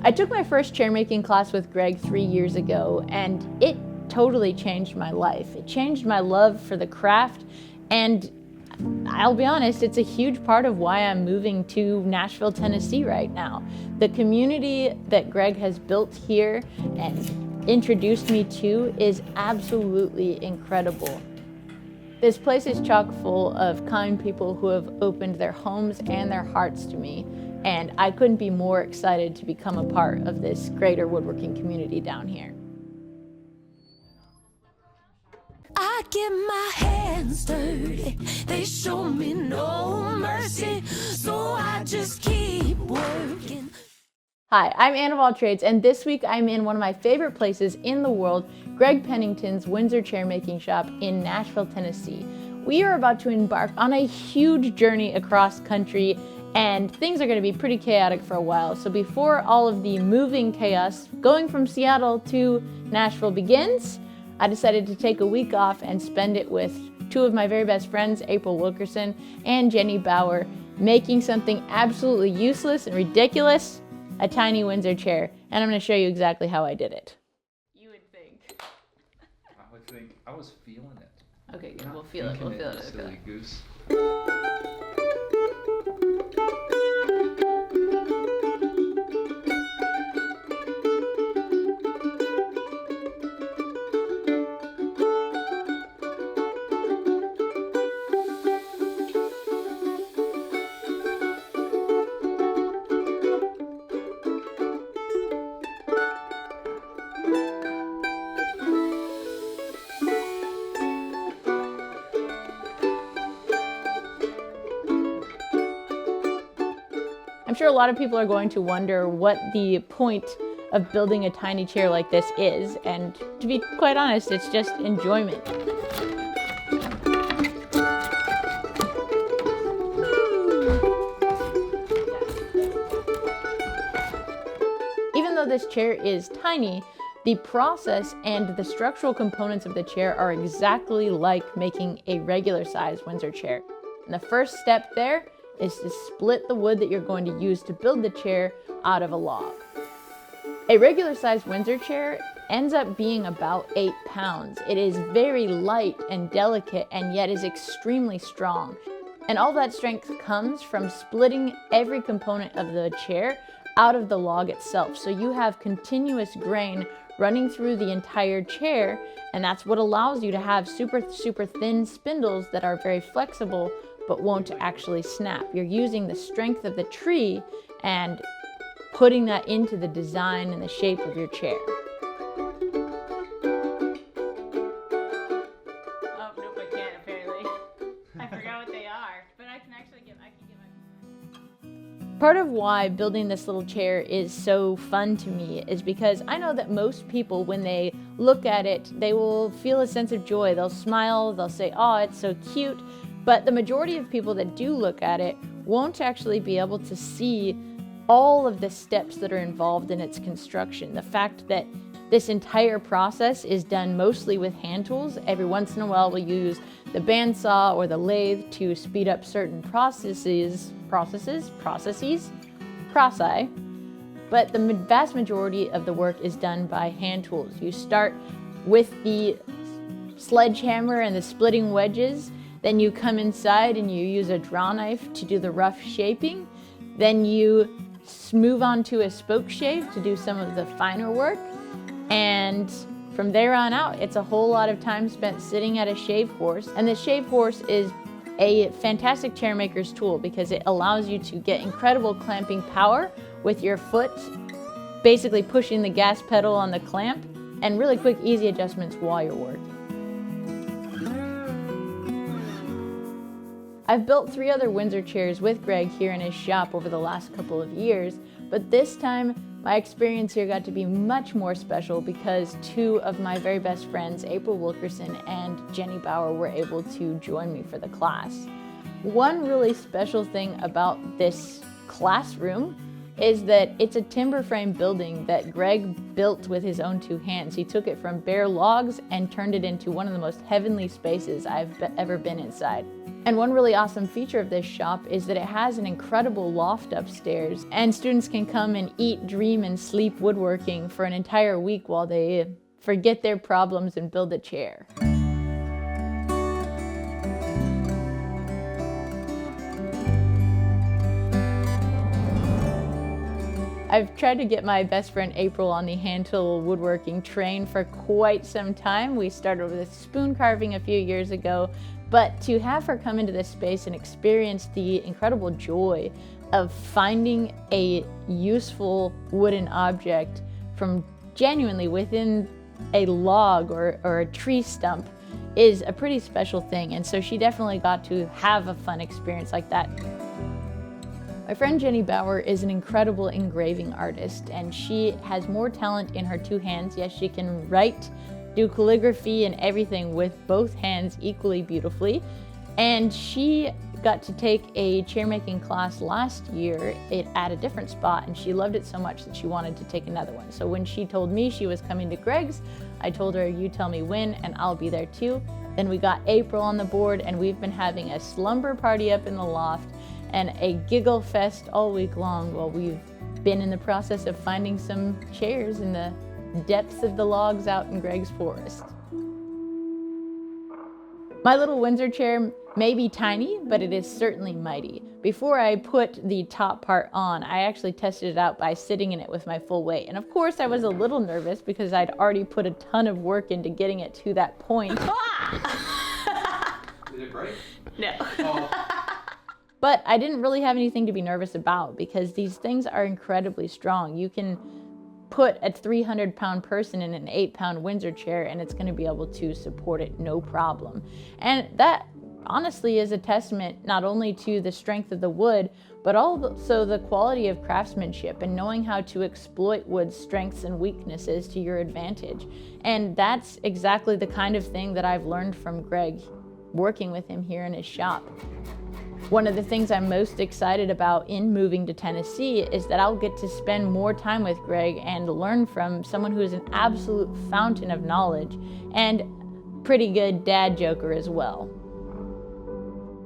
I took my first chair making class with Greg 3 years ago, and it totally changed my life. It changed my love for the craft, and I'll be honest, it's a huge part of why I'm moving to Nashville, Tennessee right now. The community that Greg has built here and introduced me to is absolutely incredible. This place is chock full of kind people who have opened their homes and their hearts to me, and I couldn't be more excited to become a part of this greater woodworking community down here. I get my hands dirty, they show me no mercy, so I just keep working. Hi, I'm Anna of All Trades, and this week I'm in one of my favorite places in the world, Greg Pennington's Windsor Chair Making Shop in Nashville, Tennessee. We are about to embark on a huge journey across country, and things are going to be pretty chaotic for a while. So before all of the moving chaos going from Seattle to Nashville begins, I decided to take a week off and spend it with two of my very best friends, Wilkerson and Jenny Bower, making something absolutely useless and ridiculous, a tiny Windsor chair. And I'm going to show you exactly how I did it. You would think. I would think. I was feeling it. Okay, good. We'll feel it. We'll feel it. Silly goose. I'm sure a lot of people are going to wonder what the point of building a tiny chair like this is, and to be quite honest, it's just enjoyment. Even though this chair is tiny, the process and the structural components of the chair are exactly like making a regular size Windsor chair. And the first step there is to split the wood that you're going to use to build the chair out of a log. A regular sized Windsor chair ends up being about 8 pounds. It is very light and delicate, and yet is extremely strong. And all that strength comes from splitting every component of the chair out of the log itself. So you have continuous grain running through the entire chair, and that's what allows you to have super thin spindles that are very flexible but won't actually snap. You're using the strength of the tree and putting that into the design and the shape of your chair. Oh, nope, I can't apparently. I forgot what they are, but I can get my... Part of why building this little chair is so fun to me is because I know that most people, when they look at it, they will feel a sense of joy. They'll smile, they'll say, oh, it's so cute. But the majority of people that do look at it won't actually be able to see all of the steps that are involved in its construction. The fact that this entire process is done mostly with hand tools. Every once in a while we'll use the bandsaw or the lathe to speed up certain processes, but the vast majority of the work is done by hand tools. You start with the sledgehammer and the splitting wedges. Then you come inside and you use a draw knife to do the rough shaping. Then you move on to a spoke shave to do some of the finer work. And from there on out, it's a whole lot of time spent sitting at a shave horse. And the shave horse is a fantastic chair maker's tool because it allows you to get incredible clamping power with your foot, basically pushing the gas pedal on the clamp, and really quick, easy adjustments while you're working. I've built 3 other Windsor chairs with Greg here in his shop over the last couple of years, but this time my experience here got to be much more special because 2 of my very best friends, Wilkerson and Jenny Bower, were able to join me for the class. One really special thing about this classroom is that it's a timber frame building that Greg built with his own 2 hands. He took it from bare logs and turned it into one of the most heavenly spaces I've ever been inside. And one really awesome feature of this shop is that it has an incredible loft upstairs, and students can come and eat, dream, and sleep woodworking for an entire week while they forget their problems and build a chair. I've tried to get my best friend April on the hand tool woodworking train for quite some time. We started with spoon carving a few years ago, but to have her come into this space and experience the incredible joy of finding a useful wooden object from genuinely within a log or a tree stump is a pretty special thing. And so she definitely got to have a fun experience like that. My friend Jenny Bower is an incredible engraving artist, and she has more talent in her 2 hands. Yes, she can write, do calligraphy and everything with both hands equally beautifully. And she got to take a chair making class last year at a different spot, and she loved it so much that she wanted to take another one. So when she told me she was coming to Greg's, I told her, you tell me when and I'll be there too. Then we got April on the board, and we've been having a slumber party up in the loft and a giggle fest all week long while we've been in the process of finding some chairs in the depths of the logs out in Greg's forest. My little Windsor chair may be tiny, but it is certainly mighty. Before I put the top part on, I actually tested it out by sitting in it with my full weight. And of course I was a little nervous because I'd already put a ton of work into getting it to that point. Did it break? No. Oh. But I didn't really have anything to be nervous about because these things are incredibly strong. You can put a 300-pound person in an 8-pound Windsor chair and it's going to be able to support it no problem. And that honestly is a testament not only to the strength of the wood, but also the quality of craftsmanship and knowing how to exploit wood's strengths and weaknesses to your advantage. And that's exactly the kind of thing that I've learned from Greg working with him here in his shop. One of the things I'm most excited about in moving to Tennessee is that I'll get to spend more time with Greg and learn from someone who is an absolute fountain of knowledge and pretty good dad joker as well.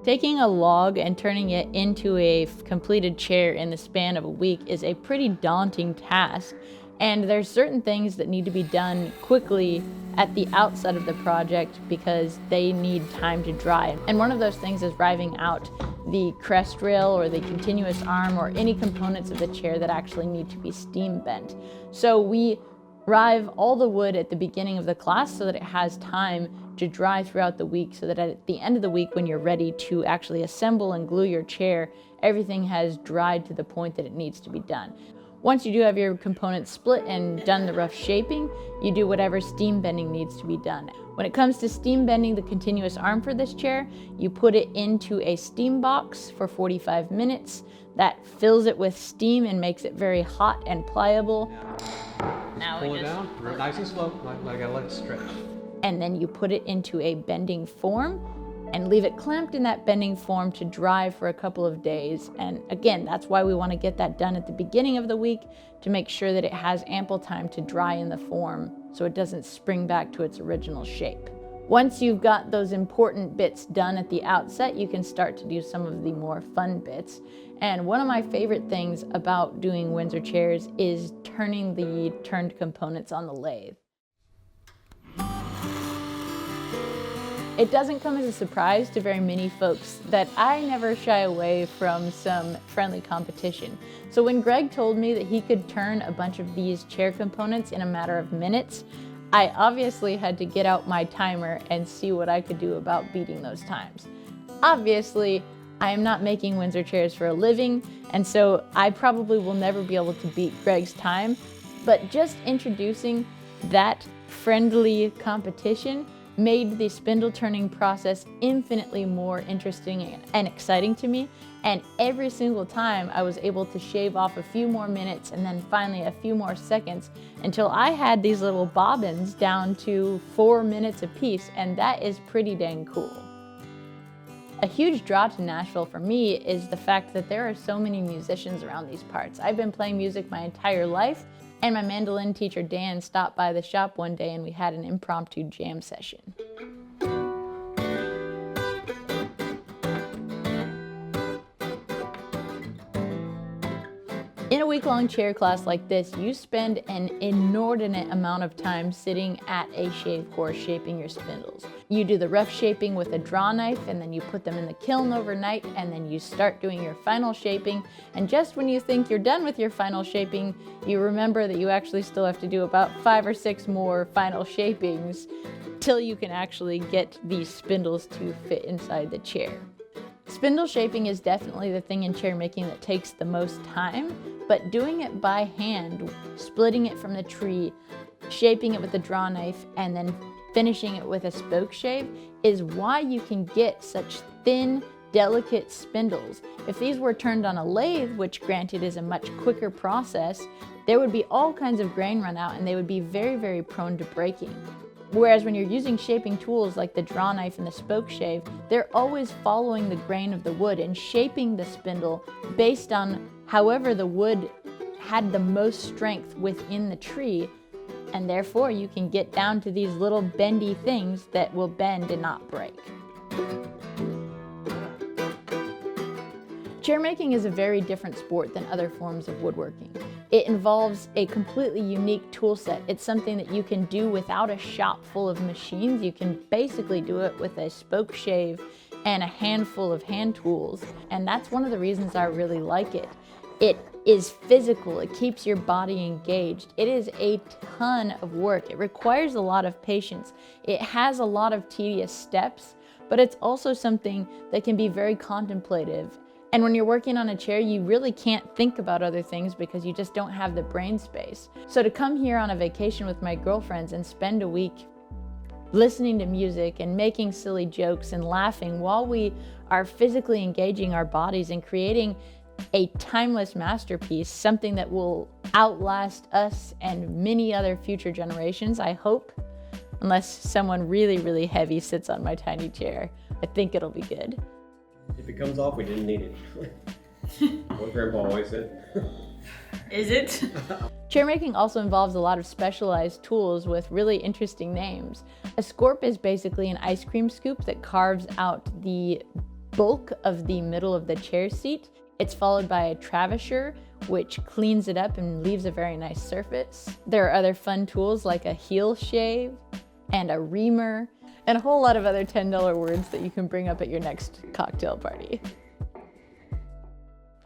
Taking a log and turning it into a completed chair in the span of a week is a pretty daunting task, and there's certain things that need to be done quickly at the outset of the project because they need time to dry. And one of those things is riving out the crest rail or the continuous arm or any components of the chair that actually need to be steam bent. So we rive all the wood at the beginning of the class so that it has time to dry throughout the week, so that at the end of the week when you're ready to actually assemble and glue your chair, everything has dried to the point that it needs to be done. Once you do have your components split and done the rough shaping, you do whatever steam bending needs to be done. When it comes to steam bending the continuous arm for this chair, you put it into a steam box for 45 minutes. That fills it with steam and makes it very hot and pliable. Now Pull it down, real nice and slow. I gotta let it stretch. And then you put it into a bending form and leave it clamped in that bending form to dry for a couple of days. And again, that's why we want to get that done at the beginning of the week to make sure that it has ample time to dry in the form so it doesn't spring back to its original shape. Once you've got those important bits done at the outset, you can start to do some of the more fun bits. And one of my favorite things about doing Windsor chairs is turning the turned components on the lathe. It doesn't come as a surprise to very many folks that I never shy away from some friendly competition. So when Greg told me that he could turn a bunch of these chair components in a matter of minutes, I obviously had to get out my timer and see what I could do about beating those times. Obviously, I am not making Windsor chairs for a living, and so I probably will never be able to beat Greg's time, but just introducing that friendly competition made the spindle turning process infinitely more interesting and exciting to me. And every single time I was able to shave off a few more minutes and then finally a few more seconds until I had these little bobbins down to 4 minutes apiece, and that is pretty dang cool. A huge draw to Nashville for me is the fact that there are so many musicians around these parts. I've been playing music my entire life, and my mandolin teacher Dan stopped by the shop one day and we had an impromptu jam session. In a week-long chair class like this, you spend an inordinate amount of time sitting at a shave course shaping your spindles. You do the rough shaping with a draw knife, and then you put them in the kiln overnight, and then you start doing your final shaping. And just when you think you're done with your final shaping, you remember that you actually still have to do about 5 or 6 more final shapings till you can actually get these spindles to fit inside the chair. Spindle shaping is definitely the thing in chair making that takes the most time, but doing it by hand, splitting it from the tree, shaping it with a draw knife, and then finishing it with a spoke shave is why you can get such thin, delicate spindles. If these were turned on a lathe, which granted is a much quicker process, there would be all kinds of grain run out and they would be very, very prone to breaking. Whereas when you're using shaping tools like the draw knife and the spoke shave, they're always following the grain of the wood and shaping the spindle based on however the wood had the most strength within the tree, and therefore you can get down to these little bendy things that will bend and not break. Chair making is a very different sport than other forms of woodworking. It involves a completely unique tool set. It's something that you can do without a shop full of machines. You can basically do it with a spoke shave and a handful of hand tools. And that's one of the reasons I really like it. It is physical. It keeps your body engaged. It is a ton of work. It requires a lot of patience. It has a lot of tedious steps, but it's also something that can be very contemplative. And when you're working on a chair, you really can't think about other things because you just don't have the brain space. So to come here on a vacation with my girlfriends and spend a week listening to music and making silly jokes and laughing while we are physically engaging our bodies and creating a timeless masterpiece, something that will outlast us and many other future generations, I hope, unless someone really, really heavy sits on my tiny chair. I think it'll be good. If it comes off, we didn't need it. What Grandpa always said. Is it? Chair making also involves a lot of specialized tools with really interesting names. A scorp is basically an ice cream scoop that carves out the bulk of the middle of the chair seat. It's followed by a travisher, which cleans it up and leaves a very nice surface. There are other fun tools like a heel shave and a reamer, and a whole lot of other $10 words that you can bring up at your next cocktail party.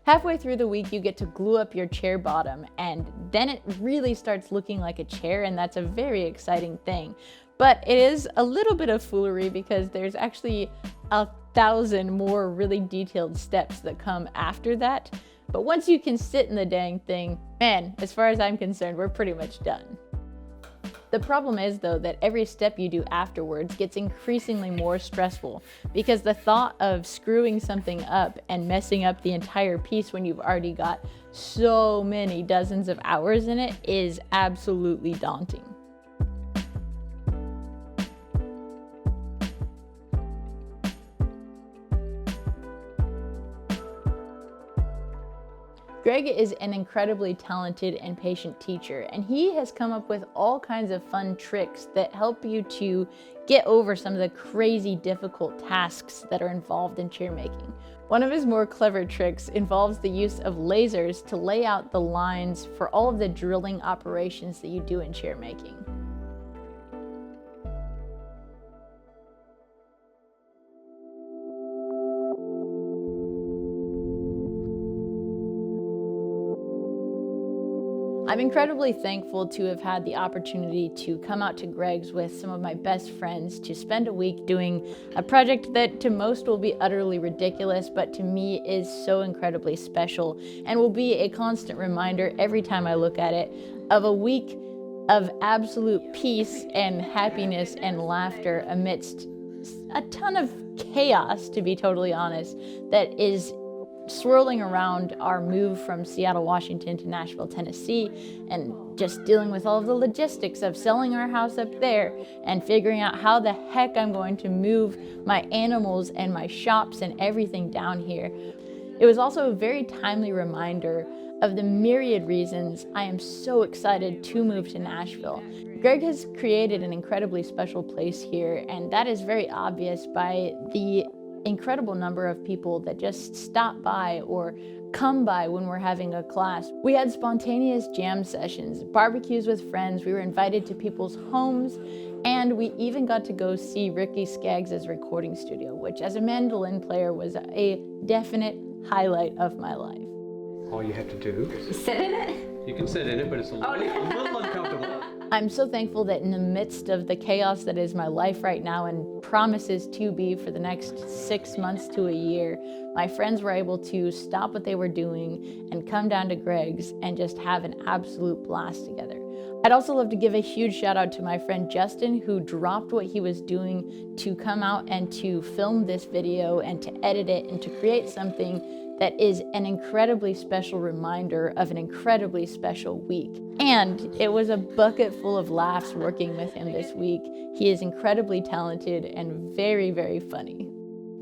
Halfway through the week, you get to glue up your chair bottom, and then it really starts looking like a chair, and that's a very exciting thing. But it is a little bit of foolery because there's actually 1,000 more really detailed steps that come after that. But once you can sit in the dang thing, man, as far as I'm concerned, we're pretty much done. The problem is, though, that every step you do afterwards gets increasingly more stressful because the thought of screwing something up and messing up the entire piece when you've already got so many dozens of hours in it is absolutely daunting. Greg is an incredibly talented and patient teacher, and he has come up with all kinds of fun tricks that help you to get over some of the crazy difficult tasks that are involved in chair making. One of his more clever tricks involves the use of lasers to lay out the lines for all of the drilling operations that you do in chair making. I'm incredibly thankful to have had the opportunity to come out to Greg's with some of my best friends to spend a week doing a project that to most will be utterly ridiculous, but to me is so incredibly special and will be a constant reminder every time I look at it of a week of absolute peace and happiness and laughter amidst a ton of chaos, to be totally honest, that is swirling around our move from Seattle, Washington to Nashville, Tennessee, and just dealing with all of the logistics of selling our house up there and figuring out how the heck I'm going to move my animals and my shops and everything down here. It was also a very timely reminder of the myriad reasons I am so excited to move to Nashville. Greg has created an incredibly special place here, and that is very obvious by the incredible number of people that just stop by or come by when we're having a class. We had spontaneous jam sessions, barbecues with friends, we were invited to people's homes, and we even got to go see Ricky Skaggs' recording studio, which as a mandolin player was a definite highlight of my life. All you have to do, Sit in it? you can sit in it, but it's a little uncomfortable. I'm so thankful that in the midst of the chaos that is my life right now and promises to be for the next 6 months to a year, my friends were able to stop what they were doing and come down to Greg's and just have an absolute blast together. I'd also love to give a huge shout out to my friend Justin, who dropped what he was doing to come out and to film this video and to edit it and to create something that is an incredibly special reminder of an incredibly special week. And it was a bucket full of laughs working with him this week. He is incredibly talented and very, very funny.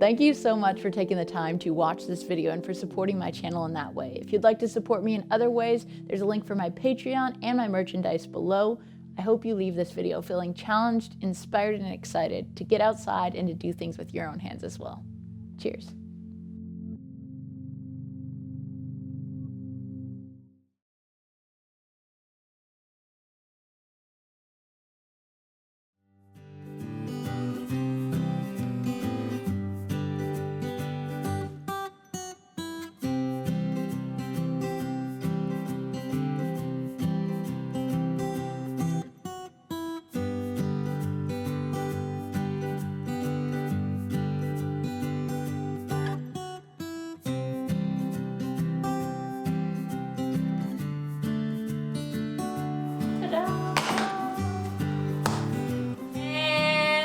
Thank you so much for taking the time to watch this video and for supporting my channel in that way. If you'd like to support me in other ways, there's a link for my Patreon and my merchandise below. I hope you leave this video feeling challenged, inspired, and excited to get outside and to do things with your own hands as well. Cheers.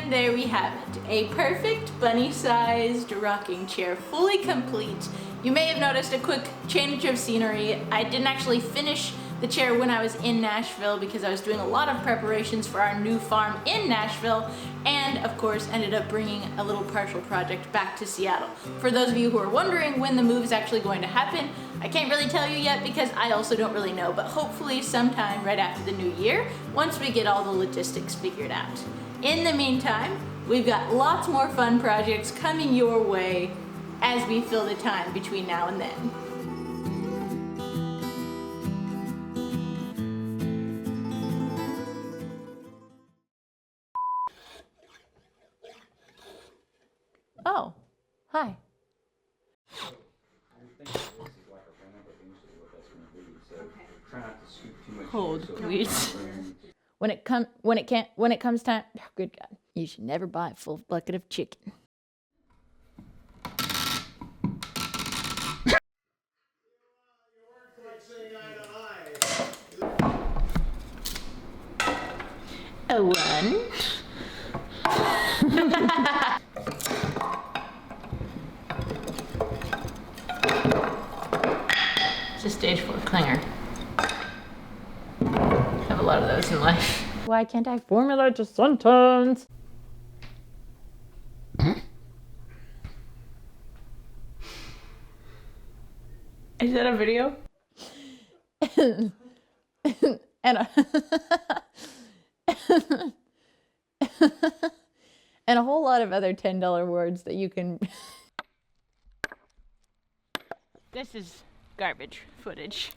There we have it, a perfect bunny-sized rocking chair, fully complete. You may have noticed a quick change of scenery. I didn't actually finish the chair when I was in Nashville because I was doing a lot of preparations for our new farm in Nashville, and of course ended up bringing a little partial project back to Seattle. For those of you who are wondering when the move is actually going to happen, I can't really tell you yet because I also don't really know, but hopefully sometime right after the new year, once we get all the logistics figured out. In the meantime, we've got lots more fun projects coming your way as we fill the time between now and then. Oh, hi. Hold, please. When it comes time, oh, good God, you should never buy a full bucket of chicken. A one. It's a stage 4 clinger. Have a lot of those in life. Why can't I formulate a sentence? Is that a video? And a whole lot of other $10 words that you can... This is garbage footage.